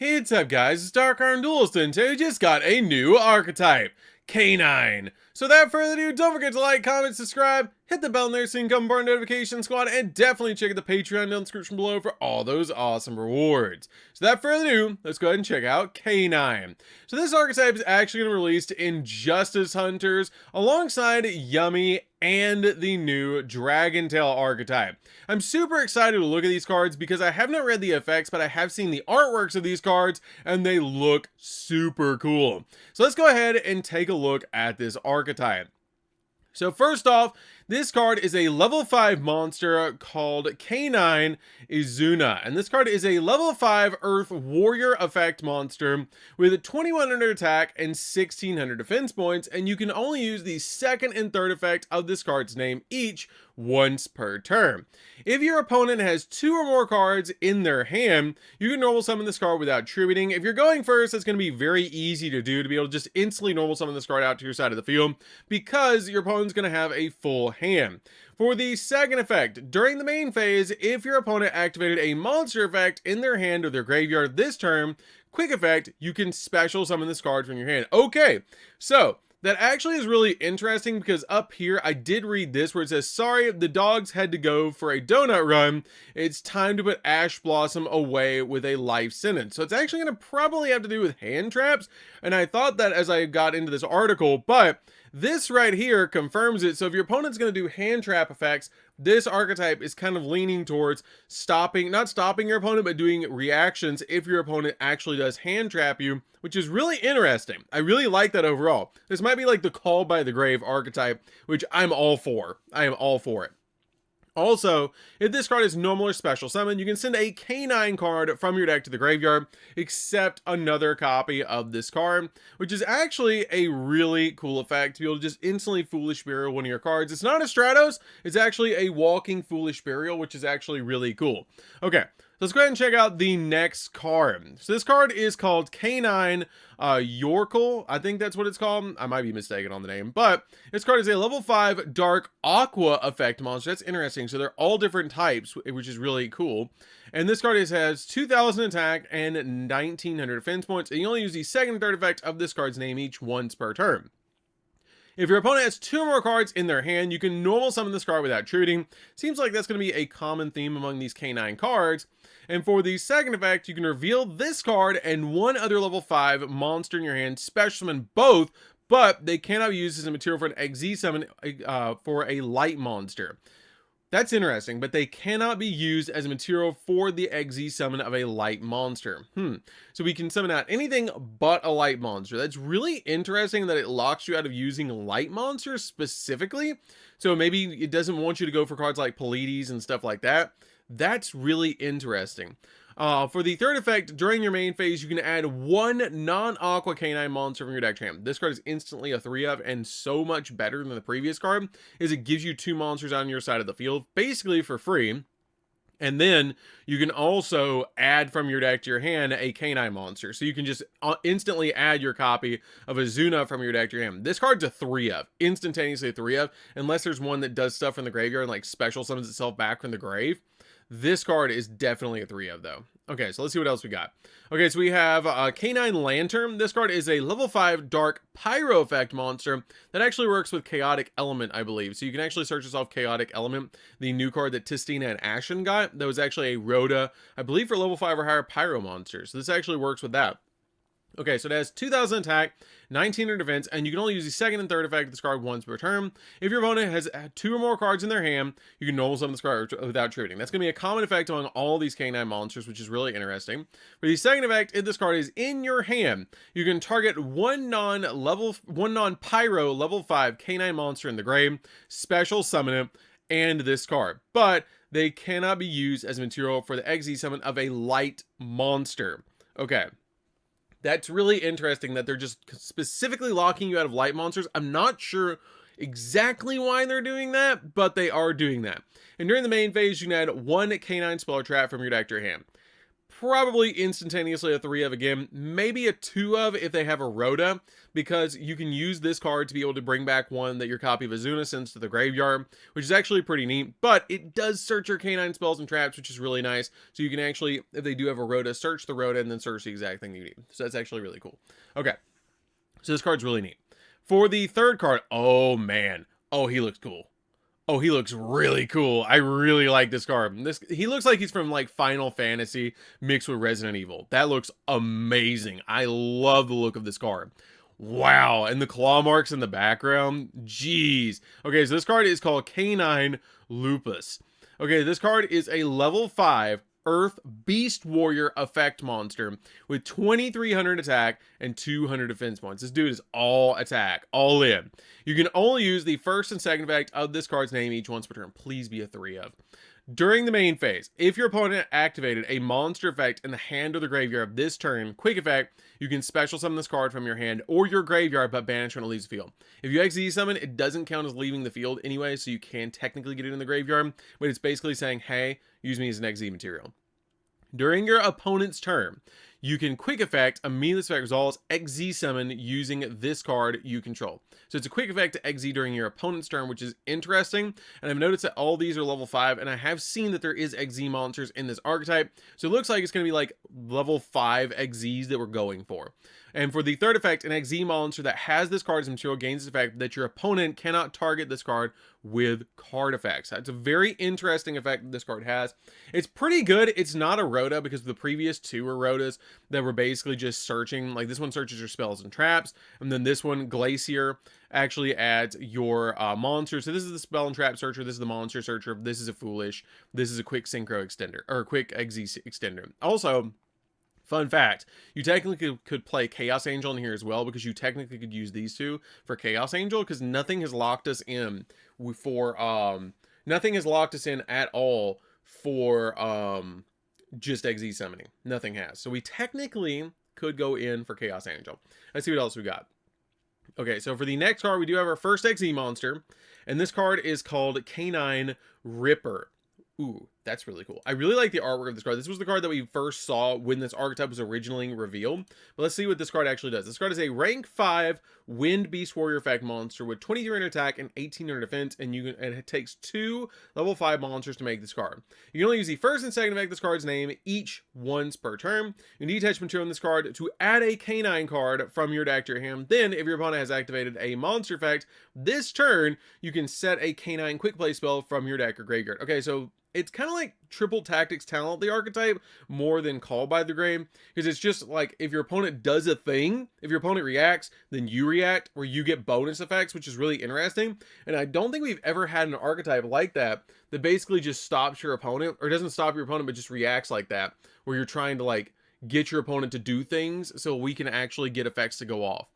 Hey, what's up guys, it's DarkArmedDuelist and today we just got a new archetype, K9. So without further ado, don't forget to like, comment, subscribe, hit the bell there so you can come part notification squad, and definitely check out the Patreon in the description below for all those awesome rewards. So without further ado, let's go ahead and check out K9. So this archetype is actually going to be released in Justice Hunters alongside Yummy and the new Dragon Tail archetype. I'm super excited to look at these cards because I have not read the effects, but I have seen the artworks of these cards and they look super cool. So let's go ahead and take a look at this archetype. So first off, this card is a level 5 monster called K9 Izuna, and this card is a level 5 Earth Warrior effect monster with 2100 attack and 1600 defense points, and you can only use the second and third effect of this card's name each once per turn. If your opponent has 2 or more cards in their hand, you can normal summon this card without tributing. If you're going first, it's going to be very easy to do, to be able to just instantly normal summon this card out to your side of the field because your opponent's going to have a full hand. For the second effect, during the main phase, if your opponent activated a monster effect in their hand or their graveyard this turn, quick effect, you can special summon this card from your hand. Okay, so that actually is really interesting because up here I did read this where it says, sorry, the dogs had to go for a donut run. It's time to put Ash Blossom away with a life sentence. So it's actually going to probably have to do with hand traps. And I thought that as I got into this article, but this right here confirms it. So if your opponent's going to do hand trap effects, this archetype is kind of leaning towards stopping, not stopping your opponent, but doing reactions if your opponent actually does hand trap you, which is really interesting. I really like that overall. This might be like the Call by the Grave archetype, which I'm all for. I am all for it. Also, if this card is normal or special summon, you can send a K9 card from your deck to the graveyard, except another copy of this card, which is actually a really cool effect to be able to just instantly Foolish Burial one of your cards. It's not a Stratos, it's actually a walking Foolish Burial, which is actually really cool. Okay, let's go ahead and check out the next card. So this card is called K9 Yorkle. I think that's what it's called. I might be mistaken on the name, but this card is a level 5 Dark Aqua effect monster. That's interesting. So they're all different types, which is really cool. And this card has 2000 attack and 1900 defense points. And you only use the second and third effect of this card's name each once per turn. If your opponent has 2 or more cards in their hand, you can normal summon this card without tributing. Seems like that's going to be a common theme among these K9 cards. And for the second effect, you can reveal this card and one other level 5 monster in your hand, special summon both, but they cannot be used as a material for an XZ summon for a light monster. That's interesting, but they cannot be used as a material for the XZ summon of a light monster. So we can summon out anything but a light monster. That's really interesting that it locks you out of using light monsters specifically. So maybe it doesn't want you to go for cards like Pleiades and stuff like that. That's really interesting. For the third effect, during your main phase, you can add one non-aqua K9 monster from your deck to hand. This card is instantly a 3-of and so much better than the previous card, is it gives you 2 monsters on your side of the field, basically for free. And then you can also add from your deck to your hand a K9 monster. So you can just instantly add your copy of Izuna from your deck to your hand. This card's a 3-of, instantaneously a 3-of, unless there's one that does stuff from the graveyard and like special summons itself back from the grave. This card is definitely a 3-of though. Okay, so let's see what else we got. Okay, so we have K9 Lantern. This card is a level 5 Dark Pyro effect monster that actually works with Chaotic Element, I believe. So you can actually search yourself Chaotic Element, the new card that Tistina and Ashen got. That was actually a Rhoda, I believe for level 5 or higher Pyro monster. So this actually works with that. Okay, so it has 2000 attack, 1900 defense, and you can only use the second and third effect of this card once per turn. If your opponent has 2 or more cards in their hand, you can normal summon this card without tributing. That's going to be a common effect among all these K9 monsters, which is really interesting. For the second effect, if this card is in your hand, you can target one non-pyro level 5 K9 monster in the grave, special summon it, and this card. But they cannot be used as material for the XZ summon of a light monster. Okay. That's really interesting that they're just specifically locking you out of light monsters. I'm not sure exactly why they're doing that, but they are doing that. And during the main phase, you can add one K9 Speller Trap from your deck to your hand. probably instantaneously a 3 of again, maybe a 2 of if they have a Rhoda, because you can use this card to be able to bring back one that your copy of Azuna sends to the graveyard, which is actually pretty neat, but it does search your canine spells and traps, which is really nice. So you can actually, if they do have a Rhoda, search the Rhoda and then search the exact thing you need. So that's actually really cool. Okay, so this card's really neat. For the third card, oh man, oh, he looks cool. Oh, he looks really cool. I really like this card. He looks like he's from like Final Fantasy mixed with Resident Evil. That looks amazing. I love the look of this card. Wow, and the claw marks in the background. Jeez. Okay, so this card is called Canine Lupus. Okay, this card is a level 5 Earth Beast Warrior effect monster with 2300 attack and 200 defense points. This dude is all attack, all in. You can only use the first and second effect of this card's name each once per turn. Please be a 3 of. During the main phase, if your opponent activated a monster effect in the hand or the graveyard this turn, quick effect, you can special summon this card from your hand or your graveyard but banish when it leaves the field. If you XZ summon, it doesn't count as leaving the field anyway, so you can technically get it in the graveyard, but it's basically saying, hey, use me as an XZ material. During your opponent's turn, you can quick effect a meaningless effect results XZ summon using this card you control. So it's a quick effect to XZ during your opponent's turn, which is interesting. And I've noticed that all these are level 5, and I have seen that there is XZ monsters in this archetype. So it looks like it's going to be like level 5 XZs that we're going for. And for the third effect, an XZ monster that has this card as material gains this effect that your opponent cannot target this card with card effects. That's a very interesting effect that this card has. It's pretty good. It's not a Rhoda because the previous 2 were Rhodas that were basically just searching. Like this one searches your spells and traps, and then this one, Glacier, actually adds your monster. So this is the spell and trap searcher. This is the monster searcher. This is a foolish. This is a quick synchro extender or quick XZ extender. Also, fun fact, you technically could play Chaos Angel in here as well, because you technically could use these two for Chaos Angel, because nothing has locked us in for nothing has locked us in at all for just XZ summoning. Nothing has. So we technically could go in for Chaos Angel. Let's see what else we got. Okay, so for the next card, we do have our first XZ monster, and this card is called Canine Ripper. Ooh, that's really cool. I really like the artwork of this card. This was the card that we first saw when this archetype was originally revealed. But let's see what this card actually does. This card is a rank 5 Wind Beast Warrior effect monster with 2300 attack and 1800 defense, and it takes 2 level 5 monsters to make this card. You can only use the first and second effect of this card's name each once per turn. You need detach material on this card to add a canine card from your deck to your hand. Then, if your opponent has activated a monster effect this turn, you can set a canine quick play spell from your deck or graveyard. Okay, so it's kind of like Triple Tactics Talent, the archetype, more than Call by the Grave, because it's just like if your opponent does a thing, if your opponent reacts, then you react, where you get bonus effects, which is really interesting. And I don't think we've ever had an archetype like that basically just stops your opponent, or doesn't stop your opponent, but just reacts like that, where you're trying to like get your opponent to do things so we can actually get effects to go off.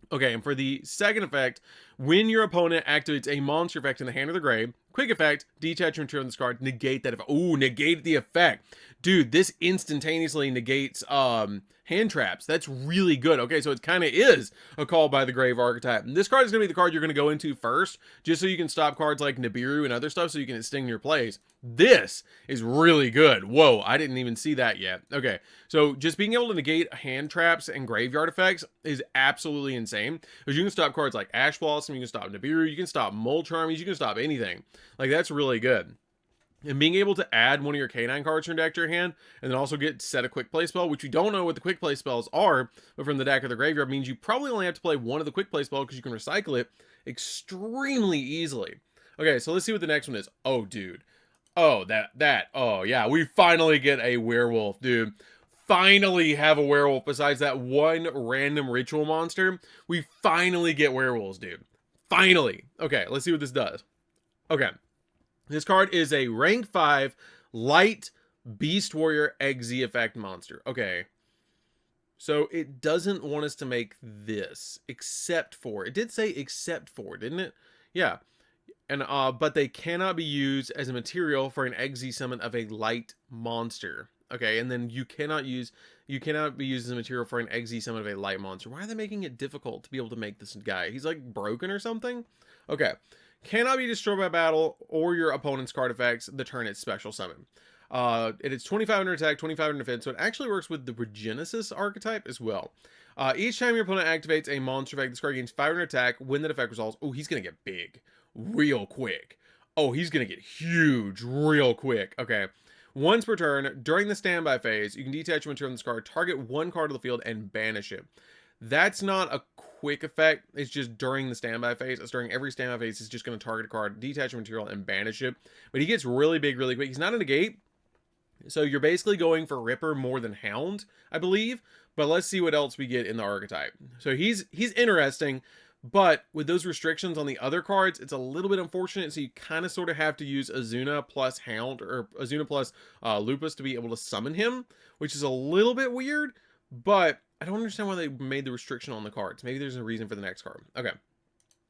Okay, and for the second effect, when your opponent activates a monster effect in the hand of the grave, quick effect, detach material on this card, negate that effect. Ooh, negate the effect. Dude, this instantaneously negates hand traps. That's really good. Okay, so it kind of is a Call by the Grave archetype. And this card is going to be the card you're going to go into first, just so you can stop cards like Nibiru and other stuff, so you can extinct your plays. This is really good. Whoa, I didn't even see that yet. Okay, so just being able to negate hand traps and graveyard effects is absolutely insane, because you can stop cards like Ash Blossom, you can stop Nibiru, you can stop Molch Armies, you can stop anything. Like, that's really good. And being able to add one of your canine cards from your deck to your hand, and then also get set a quick play spell, which you don't know what the quick play spells are, but from the deck or the graveyard, means you probably only have to play one of the quick play spells, because you can recycle it extremely easily. Okay, so let's see what the next one is. Oh, dude. Oh, oh yeah, we finally get a werewolf, dude. Finally have a werewolf besides that one random ritual monster. We finally get werewolves, dude. Finally. Okay, let's see what this does. Okay. This card is a rank 5 light Beast Warrior XZ effect monster. Okay. So it doesn't want us to make this, except for, it did say except for, didn't it? Yeah. And but they cannot be used as a material for an XZ summon of a light monster. Okay, and then you cannot be used as a material for an XZ summon of a light monster. Why are they making it difficult to be able to make this guy? He's like broken or something? Okay. Cannot be destroyed by battle or your opponent's card effects the turn it's special summon. It is 2500 attack, 2500 defense, so it actually works with the Regenesis archetype as well. Each time your opponent activates a monster effect, this card gains 500 attack when that effect resolves. Oh, he's gonna get big real quick. Oh, he's gonna get huge real quick. Okay. Once per turn, during the standby phase, you can detach a material on this card, target one card of the field, and banish it. That's not a quick effect. It's just during the standby phase. It's during every standby phase. It's just going to target a card, detach a material, and banish it. But he gets really big really quick. He's not a negate. So you're basically going for Ripper more than Hound, I believe. But let's see what else we get in the archetype. So he's interesting. But with those restrictions on the other cards, it's a little bit unfortunate. So you kind of sort of have to use Azuna plus Hound or Azuna plus Lupus to be able to summon him, which is a little bit weird. But I don't understand why they made the restriction on the cards. Maybe there's a reason for the next card. Okay.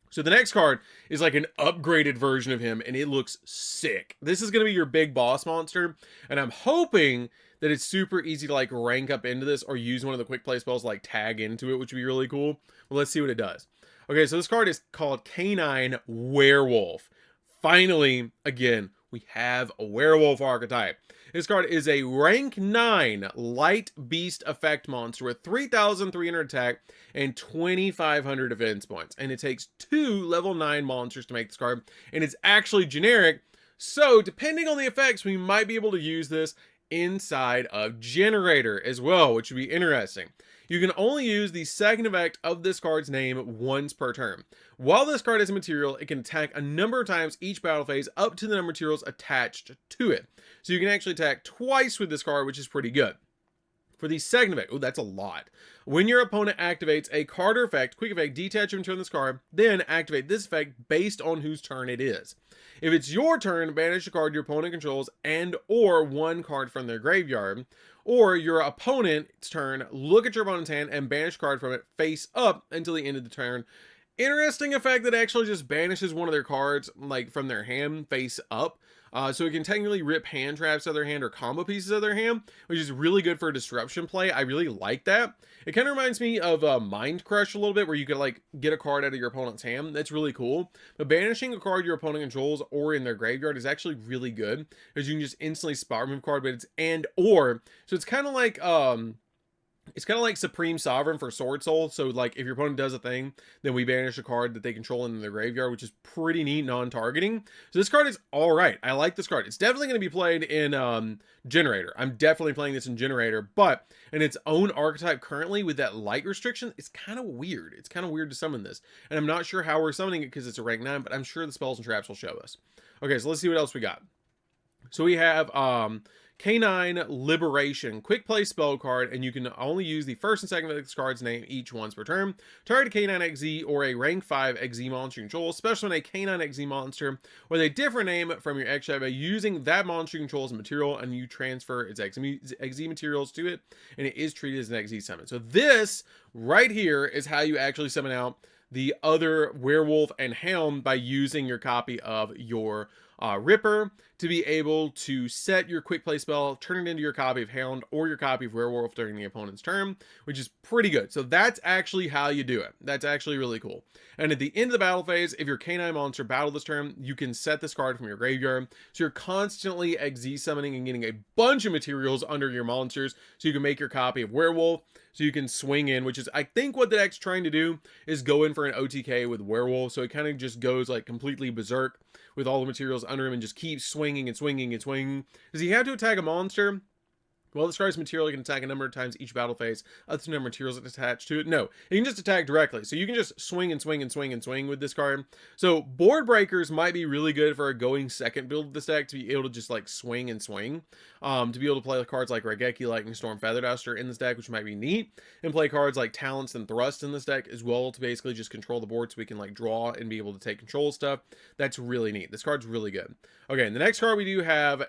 So the next card is like an upgraded version of him, and it looks sick. This is going to be your big boss monster, and I'm hoping that it's super easy to like rank up into this or use one of the quick play spells like tag into it, which would be really cool. Well, let's see what it does. Okay, so this card is called Canine Werewolf. Finally, again, we have a werewolf archetype. This card is a rank 9 light beast effect monster with 3,300 attack and 2,500 defense points. And it takes 2 level 9 monsters to make this card. And it's actually generic. So depending on the effects, we might be able to use this inside of Generator as well, which would be interesting. You can only use the second effect of this card's name once per turn. While this card is a material, it can attack a number of times each battle phase up to the number of materials attached to it. So you can actually attack twice with this card, which is pretty good. For the second effect, oh, that's a lot. When your opponent activates a card or effect, quick effect, detach and turn this card, then activate this effect based on whose turn it is. If it's your turn, banish a card your opponent controls and or one card from their graveyard. Or your opponent's turn, look at your opponent's hand and banish a card from it face up until the end of the turn. Interesting effect that actually just banishes one of their cards like from their hand face up. So it can technically rip hand traps out of their hand or combo pieces of their hand, which is really good for disruption play. I really like that. It kind of reminds me of Mind Crush a little bit, where you could like get a card out of your opponent's hand. That's really cool. But banishing a card your opponent controls or in their graveyard is actually really good, because you can just instantly spot remove card, but it's and or. So it's kind of like Supreme Sovereign for Sword Soul. So like if your opponent does a thing, then we banish a card that they control in their graveyard, which is pretty neat non-targeting. So this card is all right. I like this card. It's definitely going to be played in Generator. I'm definitely playing this in Generator, but in its own archetype currently with that light restriction, it's kind of weird. It's kind of weird to summon this. And I'm not sure how we're summoning it because it's a rank 9, but I'm sure the spells and traps will show us. Okay, so let's see what else we got. So we have Canine Liberation, quick play spell card, and you can only use the first and second of this card's name each once per turn. Target a Canine XZ or a rank 5 XZ monster you control, especially when a Canine XZ monster with a different name from your X-Type by using that monster you control as a material, and you transfer its XZ materials to it, and it is treated as an XZ summon. So this right here is how you actually summon out the other Werewolf and Hound by using your copy of your Ripper to be able to set your quick play spell, turn it into your copy of Hound or your copy of Werewolf during the opponent's turn, which is pretty good. So that's actually how you do it. That's actually really cool. And at the end of the battle phase, if your canine monster battled this turn, you can set this card from your graveyard. So you're constantly XZ summoning and getting a bunch of materials under your monsters so you can make your copy of Werewolf. So you can swing in, which is, I think what the deck's trying to do is go in for an OTK with Werewolf. So it kind of just goes like completely berserk with all the materials under him and just keeps swinging and swinging and swinging. Does he have to attack a monster? Well, this card's material, you can attack a number of times each battle phase. Up to the number of materials that's attached to it. No, you can just attack directly. So you can just swing and swing and swing and swing with this card. So board breakers might be really good for a going second build of this deck, to be able to just like swing and swing. To be able to play cards like Raigeki, Lightning Storm, Feather Duster in this deck, which might be neat. And play cards like Talents and Thrust in this deck as well, to basically just control the board so we can like draw and be able to take control of stuff. That's really neat. This card's really good. Okay, and the next card we do have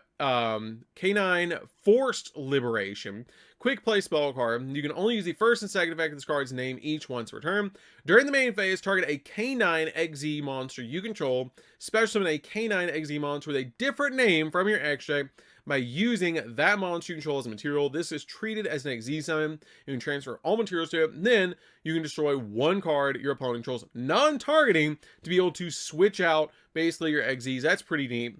Canine Forced Liberation. Quick play spell card. You can only use the first and second effect of this card's name each once per turn. During the main phase, target a Canine XZ monster you control, special summon a Canine XZ monster with a different name from your extract by using that monster you control as a material. This is treated as an XZ summon. You can transfer all materials to it. Then you can destroy one card your opponent controls, non-targeting, to be able to switch out basically your XZs. That's pretty neat.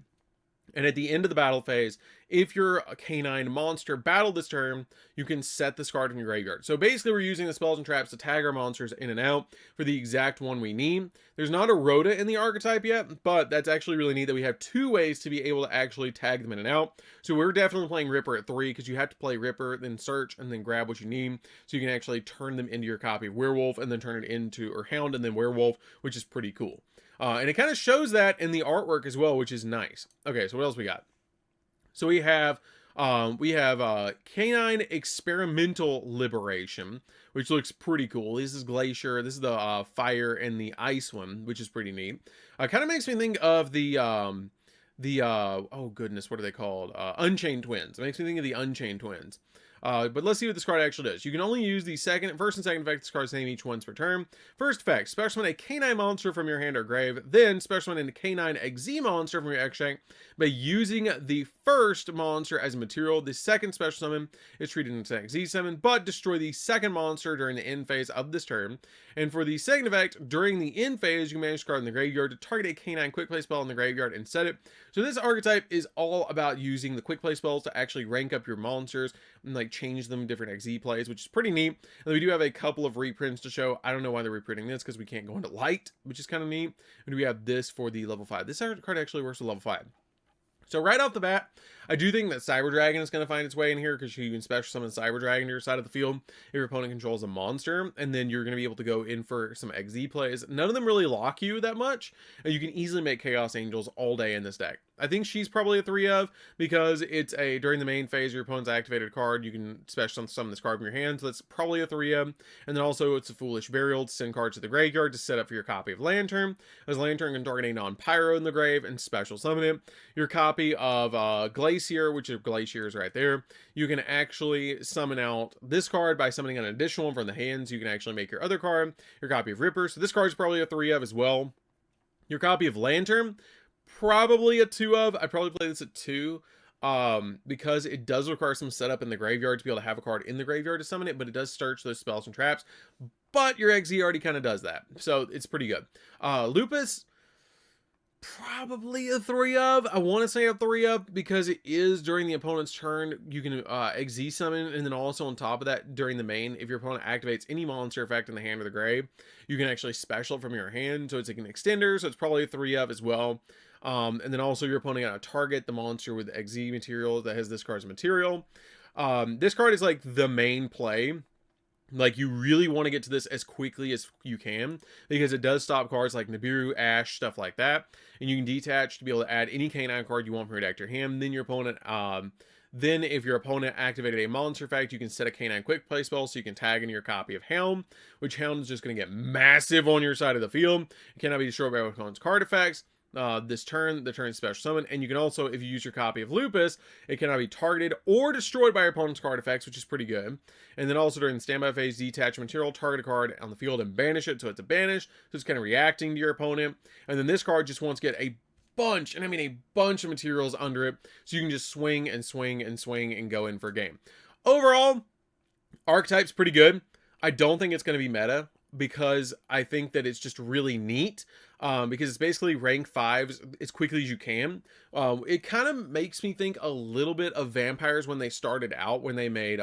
And at the end of the battle phase, if you're a canine monster battle this turn, you can set this card from your graveyard. So basically we're using the spells and traps to tag our monsters in and out for the exact one we need. There's not a Rhoda in the archetype yet, but that's actually really neat that we have 2 ways to be able to actually tag them in and out. So we're definitely playing Ripper at 3 because you have to play Ripper, then search, and then grab what you need. So you can actually turn them into your copy of Werewolf and then turn it into, or Hound and then Werewolf, which is pretty cool. And it kind of shows that in the artwork as well, which is nice. Okay, so what else we got? So we have Canine Experimental Liberation, which looks pretty cool. This is Glacier. This is the fire and the ice one, which is pretty neat. Kind of makes me think of the oh goodness, what are they called? Unchained Twins. It makes me think of the Unchained Twins. But let's see what this card actually does. You can only use the first and second effect this card's name each once per turn. First effect, special summon a canine monster from your hand or grave. Then special summon a canine XZ monster from your extract by using the first monster as a material. The second special summon is treated as an XZ summon, but destroy the second monster during the end phase of this turn. And for the second effect, during the end phase, you can manage a card in the graveyard to target a canine quick play spell in the graveyard and set it. So this archetype is all about using the quick play spells to actually rank up your monsters and like change them different XZ plays, which is pretty neat. And we do have a couple of reprints to show. I don't know why they're reprinting this because we can't go into light, which is kind of neat. And we have this for the level 5. This card actually works with level 5. So right off the bat, I do think that Cyber Dragon is going to find its way in here because you can special summon Cyber Dragon to your side of the field if your opponent controls a monster, and then you're going to be able to go in for some XZ plays. None of them really lock you that much, and you can easily make Chaos Angels all day in this deck. I think she's probably a 3 of because it's during the main phase, your opponent's activated a card, you can special summon this card from your hand, so that's probably a 3 of. And then also it's a Foolish Burial to send cards to the graveyard to set up for your copy of Lantern, as Lantern can target a non-pyro in the grave and special summon it. Your copy of Glacier, which is Glaciers right there, you can actually summon out this card by summoning an additional one from the hands. You can actually make your other card, your copy of Ripper, so this card is probably a 3 of as well. Your copy of Lantern, probably a 2 of. I'd probably play this at 2 because it does require some setup in the graveyard to be able to have a card in the graveyard to summon it, but it does search those spells and traps, but your XZ already kind of does that, so it's pretty good. Lupus, probably a 3 of. I want to say a 3 of because it is during the opponent's turn. You can XZ summon, and then also on top of that, during the main, if your opponent activates any monster effect in the hand or the grave, you can actually special from your hand, so it's like an extender, so it's probably a 3 of as well. And then also your opponent got to target the monster with XZ material that has this card's material. This card is like the main play. Like, you really want to get to this as quickly as you can because it does stop cards like Nibiru, Ash, stuff like that. And you can detach to be able to add any canine card you want from your deck to your hand. Then your opponent, then if your opponent activated a monster effect, you can set a canine quick play spell so you can tag in your copy of Hound, which Hound is just going to get massive on your side of the field. It cannot be destroyed by your opponent's card effects. This turn, the turn special summon, and you can also, if you use your copy of Lupus, it cannot be targeted or destroyed by your opponent's card effects, which is pretty good. And then also during the standby phase, detach material, target a card on the field and banish it, so it's a banish, so it's kind of reacting to your opponent. And then this card just wants to get a bunch, and I mean a bunch of materials under it, so you can just swing and swing and swing and go in for a game. Overall, archetype's pretty good. I don't think it's going to be meta, because I think that it's just really neat, because it's basically rank 5s as quickly as you can. It kind of makes me think a little bit of vampires when they started out, when they made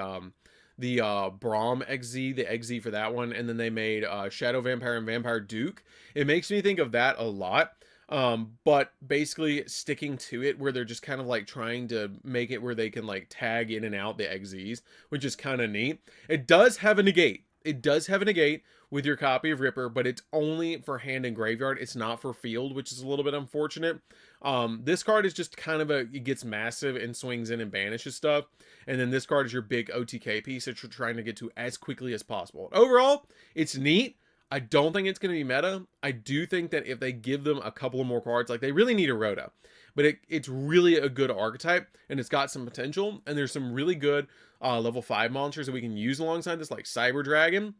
the Braum XZ, the XZ for that one, and then they made Shadow Vampire and Vampire Duke. It makes me think of that a lot. But basically sticking to it where they're just kind of like trying to make it where they can like tag in and out the XZs, which is kind of neat. It does have a negate. It does have a negate with your copy of Ripper, but it's only for hand and graveyard. It's not for field, which is a little bit unfortunate. This card is just kind of it gets massive and swings in and banishes stuff. And then this card is your big OTK piece that you're trying to get to as quickly as possible. Overall, it's neat. I don't think it's going to be meta. I do think that if they give them a couple of more cards, like they really need a Rhoda, but it's really a good archetype and it's got some potential. And there's some really good level 5 monsters that we can use alongside this, like Cyber Dragon,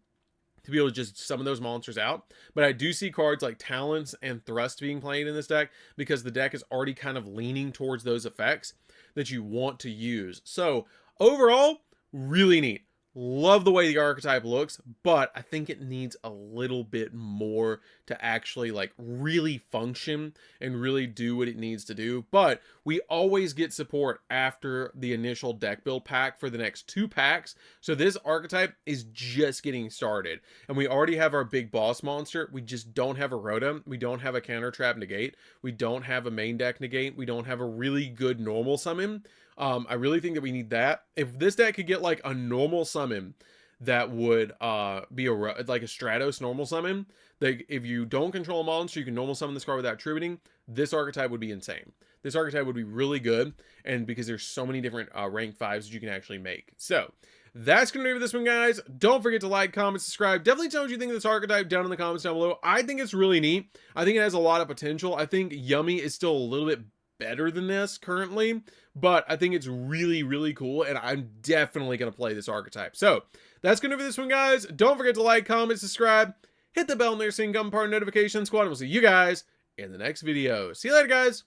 to be able to just summon those monsters out. But I do see cards like Talents and Thrust being played in this deck because the deck is already kind of leaning towards those effects that you want to use. So overall, really neat. Love the way the archetype looks, but I think it needs a little bit more to actually like really function and really do what it needs to do. But we always get support after the initial deck build pack for the next 2 packs. So this archetype is just getting started. And we already have our big boss monster. We just don't have a Rotom. We don't have a counter trap negate. We don't have a main deck negate. We don't have a really good normal summon. I really think that we need that. If this deck could get like a normal summon that would be like a Stratos normal summon, like if you don't control a monster, you can normal summon this card without attributing, this archetype would be insane. This archetype would be really good, and because there's so many different rank 5s that you can actually make. So that's gonna be it for this one, guys. Don't forget to like, comment, subscribe. Definitely tell me what you think of this archetype down in the comments down below. I think it's really neat. I think it has a lot of potential. I think Yummy is still a little bit better than this currently, but I think it's really, really cool, and I'm definitely going to play this archetype. So that's going to be this one, guys. Don't forget to like, comment, subscribe, hit the bell near so you can become part of notification squad, and we'll see you guys in the next video. See you later, guys.